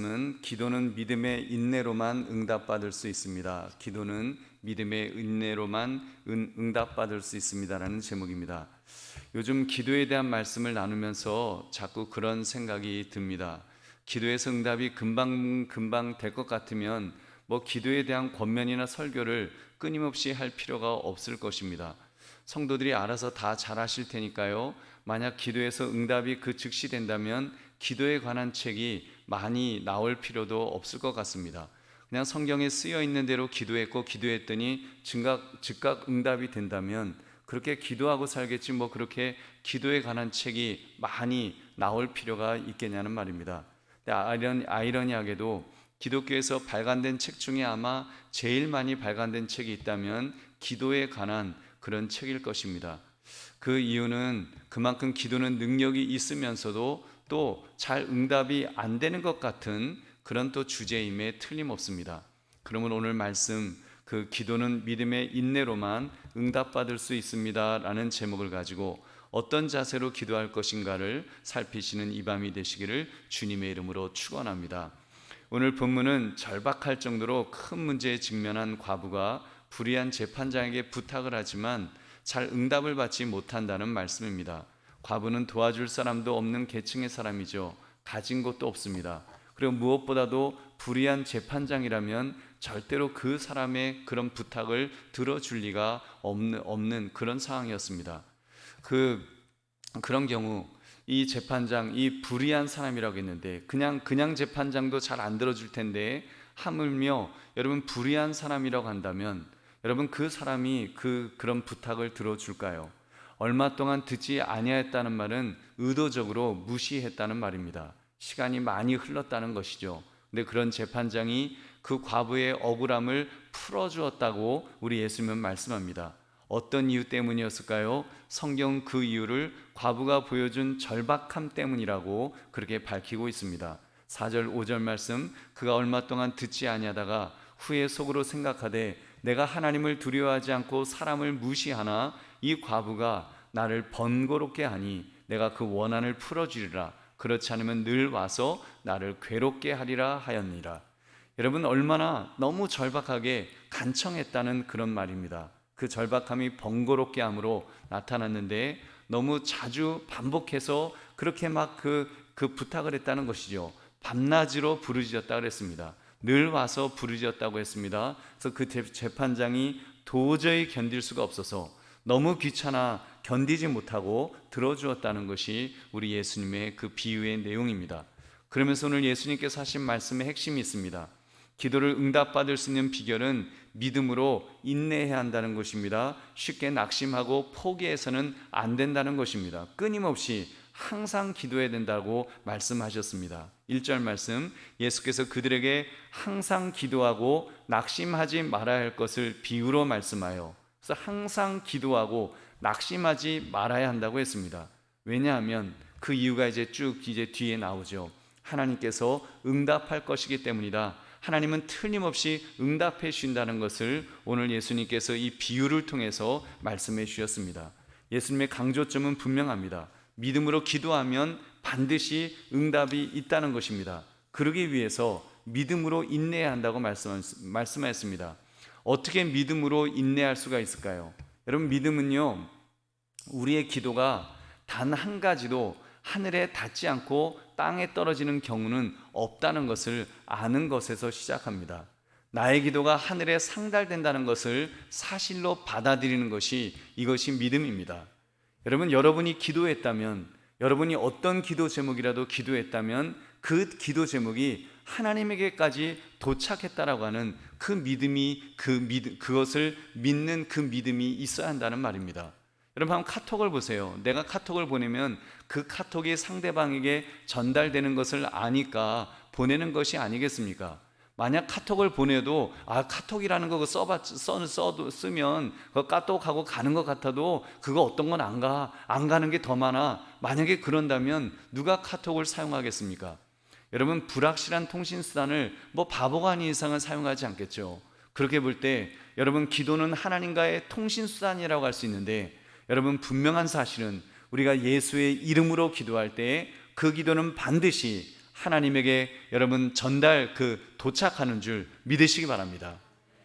말씀은 기도는 믿음의 인내로만 응답받을 수 있습니다. 기도는 믿음의 인내로만 응답받을 수 있습니다라는 제목입니다. 요즘 기도에 대한 말씀을 나누면서 자꾸 그런 생각이 듭니다. 기도에서 응답이 금방 될 것 같으면 기도에 대한 권면이나 설교를 끊임없이 할 필요가 없을 것입니다. 성도들이 알아서 다 잘하실 테니까요. 만약 기도에서 응답이 즉시 된다면 기도에 관한 책이 많이 나올 필요도 없을 것 같습니다. 그냥 성경에 쓰여 있는 대로 기도했더니 즉각 응답이 된다면 그렇게 기도하고 살겠지 그렇게 기도에 관한 책이 많이 나올 필요가 있겠냐는 말입니다. 아이러니하게도 기독교에서 발간된 책 중에 아마 제일 많이 발간된 책이 있다면 기도에 관한 그런 책일 것입니다. 그 이유는 그만큼 기도는 능력이 있으면서도 또 잘 응답이 안 되는 것 같은 그런 또 주제임에 틀림없습니다. 그러면 오늘 말씀 기도는 믿음의 인내로만 응답받을 수 있습니다 라는 제목을 가지고 어떤 자세로 기도할 것인가를 살피시는 이 밤이 되시기를 주님의 이름으로 축원합니다. 오늘 본문은 절박할 정도로 큰 문제에 직면한 과부가 불의한 재판장에게 부탁을 하지만 잘 응답을 받지 못한다는 말씀입니다. 과부는 도와줄 사람도 없는 계층의 사람이죠. 가진 것도 없습니다. 그리고 무엇보다도 불의한 재판장이라면 절대로 그 사람의 그런 부탁을 들어줄 리가 없는 그런 상황이었습니다. 그런 경우 이 재판장, 이 불의한 사람이라고 했는데 그냥 재판장도 잘 안 들어줄 텐데 하물며 여러분 불의한 사람이라고 한다면 여러분 그 사람이 그런 부탁을 들어줄까요? 얼마 동안 듣지 아니하였다는 말은 의도적으로 무시했다는 말입니다. 시간이 많이 흘렀다는 것이죠. 근데 그런 재판장이 그 과부의 억울함을 풀어주었다고 우리 예수님은 말씀합니다. 어떤 이유 때문이었을까요? 성경 그 이유를 과부가 보여준 절박함 때문이라고 그렇게 밝히고 있습니다. 4절 5절 말씀, 그가 얼마 동안 듣지 아니하다가 후에 속으로 생각하되 내가 하나님을 두려워하지 않고 사람을 무시하나 이 과부가 나를 번거롭게 하니 내가 그 원한을 풀어주리라. 그렇지 않으면 늘 와서 나를 괴롭게 하리라 하였니라. 여러분 얼마나 너무 절박하게 간청했다는 그런 말입니다. 그 절박함이 번거롭게 함으로 나타났는데 너무 자주 반복해서 그렇게 그 부탁을 했다는 것이죠. 밤낮으로 부르짖었다고 그랬습니다. 늘 와서 부르짖었다고 했습니다. 그래서 그 재판장이 도저히 견딜 수가 없어서 너무 귀찮아 견디지 못하고 들어주었다는 것이 우리 예수님의 그 비유의 내용입니다. 그러면서 오늘 예수님께서 하신 말씀의 핵심이 있습니다. 기도를 응답받을 수 있는 비결은 믿음으로 인내해야 한다는 것입니다. 쉽게 낙심하고 포기해서는 안 된다는 것입니다. 끊임없이 항상 기도해야 된다고 말씀하셨습니다. 1절 말씀, 예수께서 그들에게 항상 기도하고 낙심하지 말아야 할 것을 비유로 말씀하여, 그래서 항상 기도하고 낙심하지 말아야 한다고 했습니다. 왜냐하면 그 이유가 이제 뒤에 나오죠. 하나님께서 응답할 것이기 때문이다. 하나님은 틀림없이 응답해 주신다는 것을 오늘 예수님께서 이 비유를 통해서 말씀해 주셨습니다. 예수님의 강조점은 분명합니다. 믿음으로 기도하면 반드시 응답이 있다는 것입니다. 그러기 위해서 믿음으로 인내해야 한다고 말씀하셨습니다. 어떻게 믿음으로 인내할 수가 있을까요? 여러분 믿음은요, 우리의 기도가 단 한 가지도 하늘에 닿지 않고 땅에 떨어지는 경우는 없다는 것을 아는 것에서 시작합니다. 나의 기도가 하늘에 상달된다는 것을 사실로 받아들이는 것이 이것이 믿음입니다. 여러분이 기도했다면, 여러분이 어떤 기도 제목이라도 기도했다면 그 기도 제목이 하나님에게까지 도착했다라고 하는 그 믿음이 그것을 믿는 그 믿음이 있어야 한다는 말입니다. 여러분 한번 카톡을 보세요. 내가 카톡을 보내면 그 카톡이 상대방에게 전달되는 것을 아니까 보내는 것이 아니겠습니까? 만약 카톡을 보내도 카톡이라는 거 쓰면 그거 까똑하고 가는 것 같아도 그거 어떤 건 안 가는 게 더 많아. 만약에 그런다면 누가 카톡을 사용하겠습니까? 여러분 불확실한 통신수단을 바보가 아닌 이상은 사용하지 않겠죠. 그렇게 볼 때 여러분 기도는 하나님과의 통신수단이라고 할 수 있는데 여러분 분명한 사실은 우리가 예수의 이름으로 기도할 때 그 기도는 반드시 하나님에게 여러분 도착하는 줄 믿으시기 바랍니다.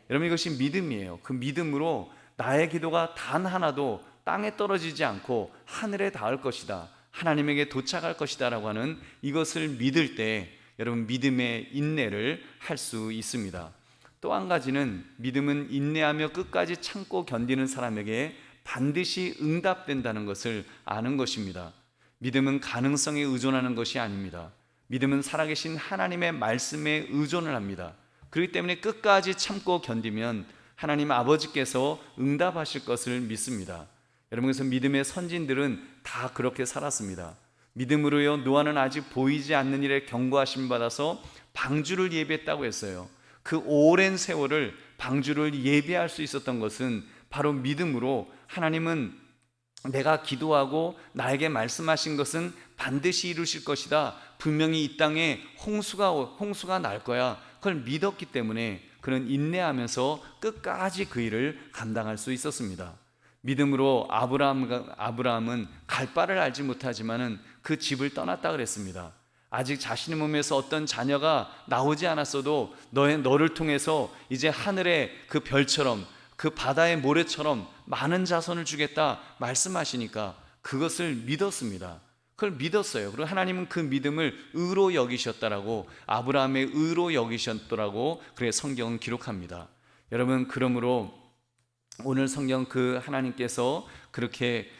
여러분, 이것이 믿음이에요. 그 믿음으로 나의 기도가 단 하나도 땅에 떨어지지 않고 하늘에 닿을 것이다, 하나님에게 도착할 것이다 라고 하는 이것을 믿을 때 여러분, 믿음의 인내를 할 수 있습니다. 또 한 가지는, 믿음은 인내하며 끝까지 참고 견디는 사람에게 반드시 응답된다는 것을 아는 것입니다. 믿음은 가능성에 의존하는 것이 아닙니다. 믿음은 살아계신 하나님의 말씀에 의존을 합니다. 그렇기 때문에 끝까지 참고 견디면 하나님 아버지께서 응답하실 것을 믿습니다. 여러분, 그래서 믿음의 선진들은 다 그렇게 살았습니다. 믿음으로요, 노아는 아직 보이지 않는 일에 경고하심 받아서 방주를 예비했다고 했어요. 그 오랜 세월을 방주를 예비할 수 있었던 것은 바로 믿음으로, 하나님은 내가 기도하고 나에게 말씀하신 것은 반드시 이루실 것이다, 분명히 이 땅에 홍수가 날 거야, 그걸 믿었기 때문에 그는 인내하면서 끝까지 그 일을 감당할 수 있었습니다. 믿음으로 아브라함은 갈 바를 알지 못하지만은 그 집을 떠났다 그랬습니다. 아직 자신의 몸에서 어떤 자녀가 나오지 않았어도 너를 통해서 이제 하늘의 그 별처럼, 그 바다의 모래처럼 많은 자손을 주겠다 말씀하시니까 그것을 믿었습니다. 그걸 믿었어요. 그리고 하나님은 그 믿음을 의로 여기셨다라고, 아브라함의 의로 여기셨더라고 그래 성경은 기록합니다. 여러분, 그러므로 오늘 성경 하나님께서 그렇게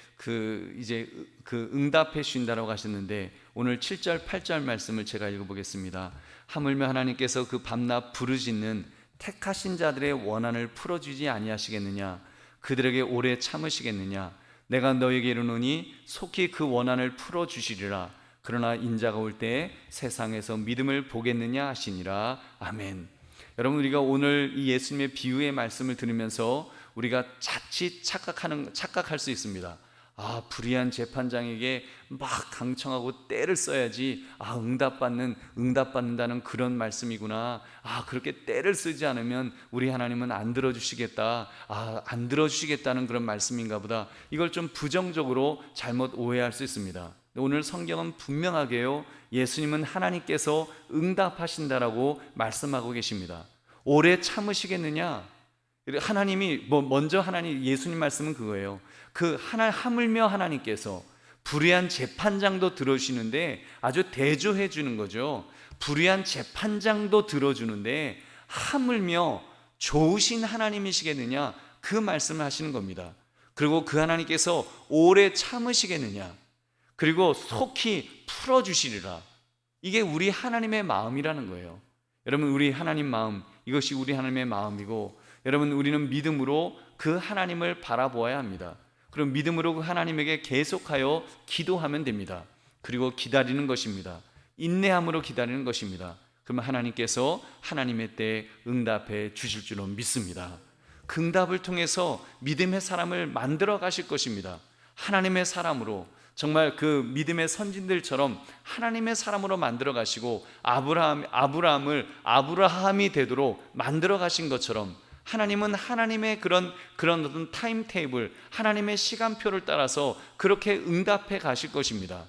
응답해 주신다라고 하셨는데, 오늘 7절 8절 말씀을 제가 읽어보겠습니다. 하물며 하나님께서 그 밤낮 부르짖는 택하신 자들의 원한을 풀어주지 아니하시겠느냐, 그들에게 오래 참으시겠느냐, 내가 너에게 이르노니 속히 그 원한을 풀어주시리라. 그러나 인자가 올 때 세상에서 믿음을 보겠느냐 하시니라. 아멘. 여러분, 우리가 오늘 이 예수님의 비유의 말씀을 들으면서 우리가 자칫 착각할 수 있습니다. 불의한 재판장에게 막 강청하고 때를 써야지 응답받는다는 그런 말씀이구나. 그렇게 때를 쓰지 않으면 우리 하나님은 안 들어주시겠다, 안 들어주시겠다는 그런 말씀인가 보다, 이걸 좀 부정적으로 잘못 오해할 수 있습니다. 오늘 성경은 분명하게요, 예수님은 하나님께서 응답하신다라고 말씀하고 계십니다. 오래 참으시겠느냐, 하나님이 먼저 예수님 말씀은 그거예요. 하물며 하나님께서 불의한 재판장도 들어주시는데 아주 대조해 주는 거죠. 불의한 재판장도 들어주는데 하물며 좋으신 하나님이시겠느냐, 그 말씀을 하시는 겁니다. 그리고 그 하나님께서 오래 참으시겠느냐, 그리고 속히 풀어주시리라. 이게 우리 하나님의 마음이라는 거예요. 여러분, 우리 하나님 마음, 이것이 우리 하나님의 마음이고, 여러분, 우리는 믿음으로 그 하나님을 바라보아야 합니다. 그럼 믿음으로 그 하나님에게 계속하여 기도하면 됩니다. 그리고 기다리는 것입니다. 인내함으로 기다리는 것입니다. 그러면 하나님께서 하나님의 때에 응답해 주실 줄로 믿습니다. 그 응답을 통해서 믿음의 사람을 만들어 가실 것입니다. 하나님의 사람으로, 정말 그 믿음의 선진들처럼 하나님의 사람으로 만들어 가시고, 아브라함이 되도록 만들어 가신 것처럼 하나님은 하나님의 그런 어떤 타임테이블, 하나님의 시간표를 따라서 그렇게 응답해 가실 것입니다.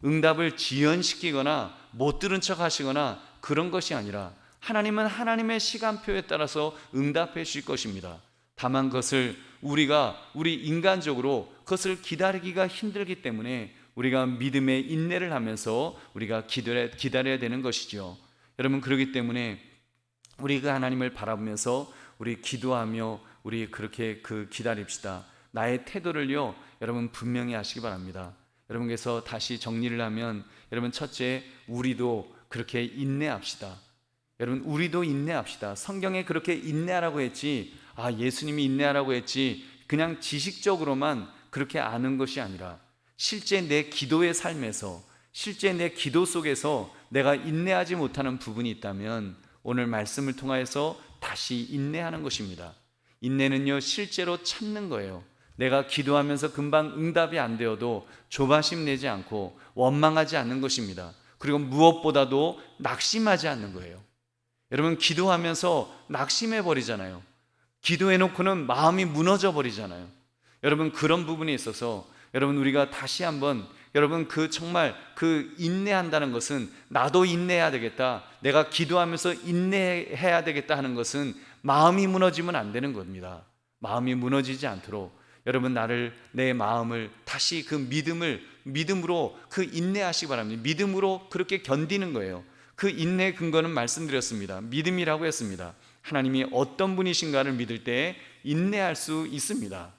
응답을 지연시키거나 못 들은 척 하시거나 그런 것이 아니라 하나님은 하나님의 시간표에 따라서 응답해 주실 것입니다. 다만 그것을 우리 인간적으로 그것을 기다리기가 힘들기 때문에 우리가 믿음의 인내를 하면서 우리가 기다려야 되는 것이죠. 여러분, 그렇기 때문에 우리가 하나님을 바라보면서 우리 기도하며 우리 그렇게 기다립시다. 나의 태도를요, 여러분 분명히 하시기 바랍니다. 여러분께서 다시 정리를 하면, 여러분, 첫째, 우리도 그렇게 인내합시다. 여러분, 우리도 인내합시다. 성경에 그렇게 인내하라고 했지, 예수님이 인내하라고 했지 그냥 지식적으로만 그렇게 아는 것이 아니라 실제 내 기도의 삶에서, 실제 내 기도 속에서 내가 인내하지 못하는 부분이 있다면 오늘 말씀을 통하여서 다시 인내하는 것입니다. 인내는요, 실제로 참는 거예요. 내가 기도하면서 금방 응답이 안 되어도 조바심 내지 않고 원망하지 않는 것입니다. 그리고 무엇보다도 낙심하지 않는 거예요. 여러분, 기도하면서 낙심해 버리잖아요. 기도해놓고는 마음이 무너져 버리잖아요. 여러분, 그런 부분에 있어서 여러분, 우리가 다시 한번 여러분 그 정말 그 인내한다는 것은 나도 인내해야 되겠다, 내가 기도하면서 인내해야 되겠다 하는 것은 마음이 무너지면 안 되는 겁니다. 마음이 무너지지 않도록 여러분 내 마음을 다시 그 믿음으로 그 인내하시기 바랍니다. 믿음으로 그렇게 견디는 거예요. 그 인내의 근거는 말씀드렸습니다. 믿음이라고 했습니다. 하나님이 어떤 분이신가를 믿을 때 인내할 수 있습니다.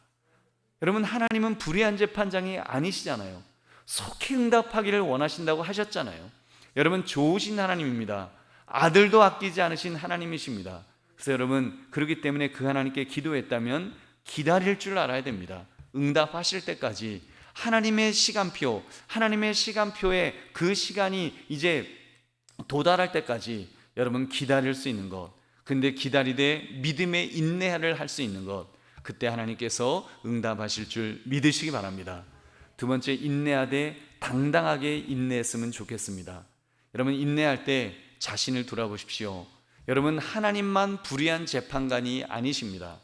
여러분 하나님은 불의한 재판장이 아니시잖아요. 속히 응답하기를 원하신다고 하셨잖아요. 여러분 좋으신 하나님입니다. 아들도 아끼지 않으신 하나님이십니다. 그래서 여러분 그렇기 때문에 그 하나님께 기도했다면 기다릴 줄 알아야 됩니다. 응답하실 때까지 하나님의 시간표에 그 시간이 이제 도달할 때까지 여러분 기다릴 수 있는 것, 근데 기다리되 믿음의 인내를 할 수 있는 것, 그때 하나님께서 응답하실 줄 믿으시기 바랍니다. 두 번째, 인내하되 당당하게 인내했으면 좋겠습니다. 여러분 인내할 때 자신을 돌아보십시오. 여러분 하나님만 불의한 재판관이 아니십니다.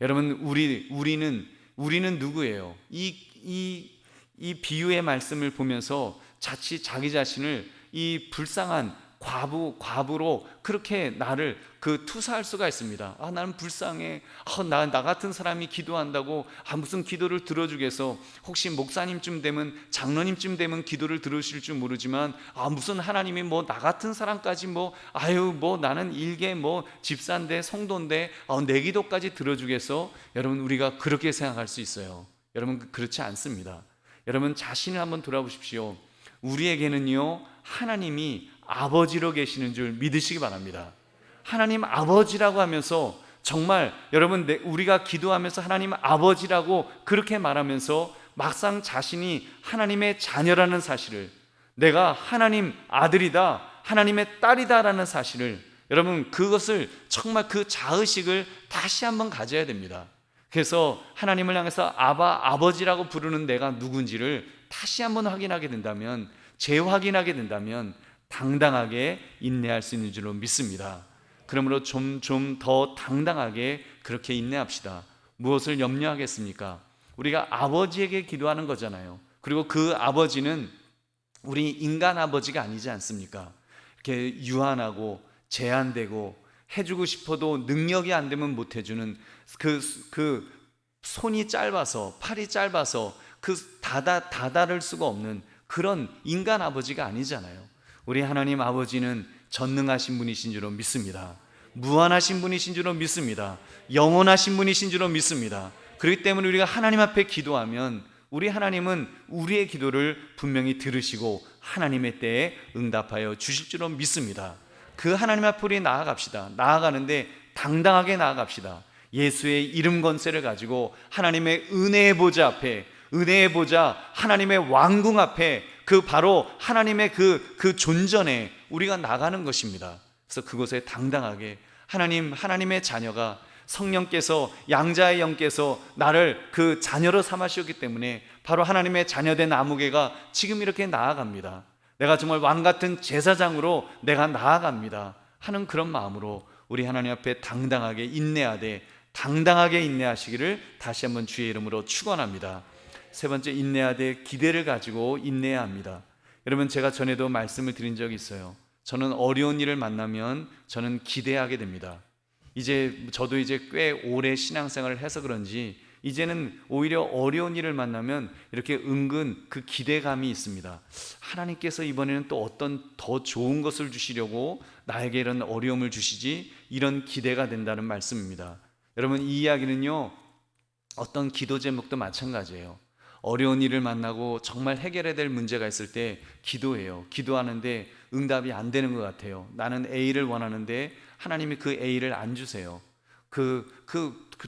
여러분 우리는 누구예요? 이 비유의 말씀을 보면서 자칫 자기 자신을 이 불쌍한 과부로 그렇게 나를 투사할 수가 있습니다. 나는 불쌍해. 나 같은 사람이 기도한다고 무슨 기도를 들어주겠어. 혹시 목사님쯤 되면, 장로님쯤 되면 기도를 들으실 줄 모르지만 무슨 하나님이 나 같은 사람까지 나는 일개 집사인데 성도인데 내 기도까지 들어주겠어. 여러분 우리가 그렇게 생각할 수 있어요. 여러분 그렇지 않습니다. 여러분 자신을 한번 돌아보십시오. 우리에게는요 하나님이 아버지로 계시는 줄 믿으시기 바랍니다. 하나님 아버지라고 하면서 정말 여러분 우리가 기도하면서 하나님 아버지라고 그렇게 말하면서 막상 자신이 하나님의 자녀라는 사실을, 내가 하나님 아들이다, 하나님의 딸이다라는 사실을, 여러분 그것을 정말 그 자의식을 다시 한번 가져야 됩니다. 그래서 하나님을 향해서 아버지라고 부르는 내가 누군지를 다시 한번 확인하게 된다면, 재확인하게 된다면 당당하게 인내할 수 있는 줄로 믿습니다. 그러므로 좀 더 당당하게 그렇게 인내합시다. 무엇을 염려하겠습니까? 우리가 아버지에게 기도하는 거잖아요. 그리고 그 아버지는 우리 인간 아버지가 아니지 않습니까? 이렇게 유한하고 제한되고 해주고 싶어도 능력이 안 되면 못 해주는 그 손이 짧아서, 팔이 짧아서 다다를 수가 없는 그런 인간 아버지가 아니잖아요. 우리 하나님 아버지는 전능하신 분이신 줄로 믿습니다. 무한하신 분이신 줄로 믿습니다. 영원하신 분이신 줄로 믿습니다. 그렇기 때문에 우리가 하나님 앞에 기도하면 우리 하나님은 우리의 기도를 분명히 들으시고 하나님의 때에 응답하여 주실 줄로 믿습니다. 그 하나님 앞에 우리 나아갑시다. 나아가는데 당당하게 나아갑시다. 예수의 이름 권세를 가지고 하나님의 은혜의 보좌 앞에, 은혜의 보좌 하나님의 왕궁 앞에, 바로 하나님의 그 존전에 우리가 나가는 것입니다. 그래서 그곳에 당당하게 하나님의 자녀가 성령께서, 양자의 영께서 나를 그 자녀로 삼으셨기 때문에 바로 하나님의 자녀된 아무개가 지금 이렇게 나아갑니다. 내가 정말 왕같은 제사장으로 내가 나아갑니다 하는 그런 마음으로 우리 하나님 앞에 당당하게 인내하시기를 다시 한번 주의 이름으로 축원합니다. 세 번째, 인내하되 기대를 가지고 인내해야 합니다. 여러분 제가 전에도 말씀을 드린 적이 있어요. 저는 어려운 일을 만나면 저는 기대하게 됩니다. 저도 이제 꽤 오래 신앙생활을 해서 그런지 이제는 오히려 어려운 일을 만나면 이렇게 은근 그 기대감이 있습니다. 하나님께서 이번에는 또 어떤 더 좋은 것을 주시려고 나에게 이런 어려움을 주시지, 이런 기대가 된다는 말씀입니다. 여러분 이 이야기는요 어떤 기도 제목도 마찬가지예요. 어려운 일을 만나고 정말 해결해야 될 문제가 있을 때 기도해요. 기도하는데 응답이 안 되는 것 같아요. 나는 A를 원하는데 하나님이 그 A를 안 주세요.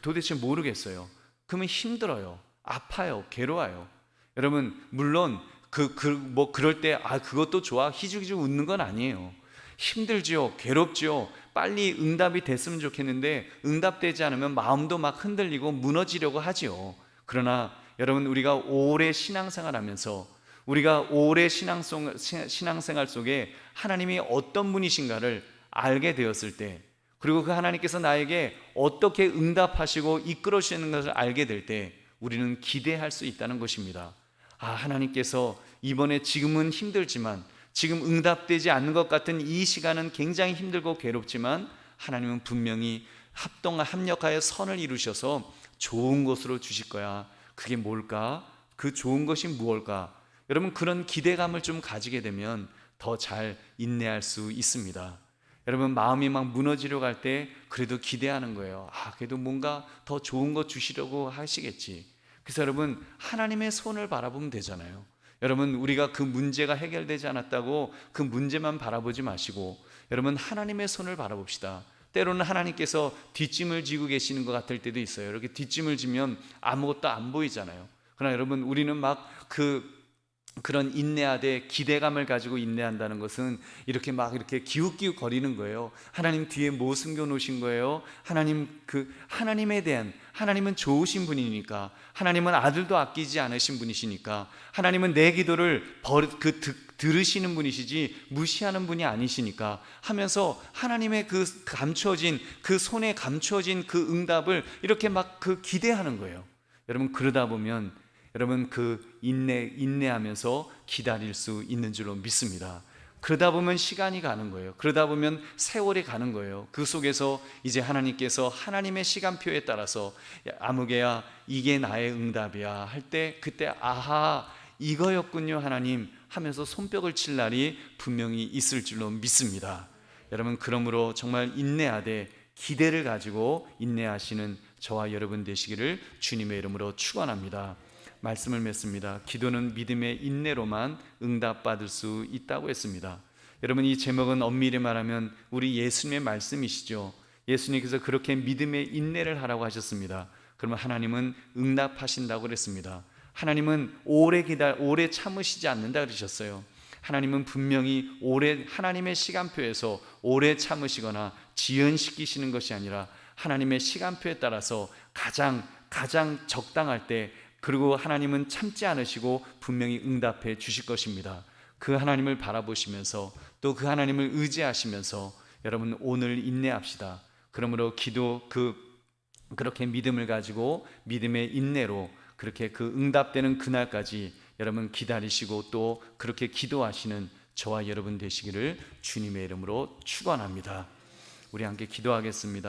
도대체 모르겠어요. 그러면 힘들어요. 아파요. 괴로워요. 여러분 물론 그럴 때 그것도 좋아 희죽희죽 웃는 건 아니에요. 힘들지요. 괴롭지요. 빨리 응답이 됐으면 좋겠는데 응답되지 않으면 마음도 막 흔들리고 무너지려고 하지요. 그러나 여러분 우리가 오래 신앙생활하면서, 우리가 오래 신앙생활 속에 하나님이 어떤 분이신가를 알게 되었을 때, 그리고 그 하나님께서 나에게 어떻게 응답하시고 이끌어 주시는 것을 알게 될 때 우리는 기대할 수 있다는 것입니다. 하나님께서 이번에 지금은 힘들지만, 지금 응답되지 않는 것 같은 이 시간은 굉장히 힘들고 괴롭지만 하나님은 분명히 합력하여 선을 이루셔서 좋은 것으로 주실 거야. 그게 뭘까? 그 좋은 것이 무엇일까? 여러분, 그런 기대감을 좀 가지게 되면 더 잘 인내할 수 있습니다. 여러분, 마음이 막 무너지려고 할 때 그래도 기대하는 거예요. 그래도 뭔가 더 좋은 거 주시려고 하시겠지. 그래서 여러분, 하나님의 손을 바라보면 되잖아요. 여러분, 우리가 그 문제가 해결되지 않았다고 그 문제만 바라보지 마시고 여러분, 하나님의 손을 바라봅시다. 때로는 하나님께서 뒷짐을 지고 계시는 것 같을 때도 있어요. 이렇게 뒷짐을 지면 아무것도 안 보이잖아요. 그러나 여러분, 우리는 막 그런 인내하되 기대감을 가지고 인내한다는 것은 이렇게 기웃기웃 거리는 거예요. 하나님 뒤에 뭐 숨겨 놓으신 거예요? 하나님에 대한, 하나님은 좋으신 분이니까, 하나님은 아들도 아끼지 않으신 분이시니까, 하나님은 내 기도를 들으시는 분이시지 무시하는 분이 아니시니까 하면서 하나님의 그 손에 감추어진 그 응답을 이렇게 기대하는 거예요. 여러분, 그러다 보면 여러분, 인내하면서 기다릴 수 있는 줄로 믿습니다. 그러다 보면 시간이 가는 거예요. 그러다 보면 세월이 가는 거예요. 그 속에서 이제 하나님께서 하나님의 시간표에 따라서 아무개야 이게 나의 응답이야 할 때, 그때 이거였군요 하나님 하면서 손뼉을 칠 날이 분명히 있을 줄로 믿습니다. 여러분, 그러므로 정말 인내하되 기대를 가지고 인내하시는 저와 여러분 되시기를 주님의 이름으로 축원합니다. 말씀을 맺습니다. 기도는 믿음의 인내로만 응답받을 수 있다고 했습니다. 여러분, 이 제목은 엄밀히 말하면 우리 예수님의 말씀이시죠. 예수님께서 그렇게 믿음의 인내를 하라고 하셨습니다. 그러면 하나님은 응답하신다고 그랬습니다. 하나님은 오래 참으시지 않는다 그러셨어요. 하나님은 분명히 하나님의 시간표에서 오래 참으시거나 지연시키시는 것이 아니라 하나님의 시간표에 따라서 가장 적당할 때, 그리고 하나님은 참지 않으시고 분명히 응답해 주실 것입니다. 그 하나님을 바라보시면서 또 그 하나님을 의지하시면서 여러분, 오늘 인내합시다. 그러므로 그렇게 믿음을 가지고 믿음의 인내로 그렇게 그 응답되는 그날까지 여러분 기다리시고 또 그렇게 기도하시는 저와 여러분 되시기를 주님의 이름으로 축원합니다. 우리 함께 기도하겠습니다.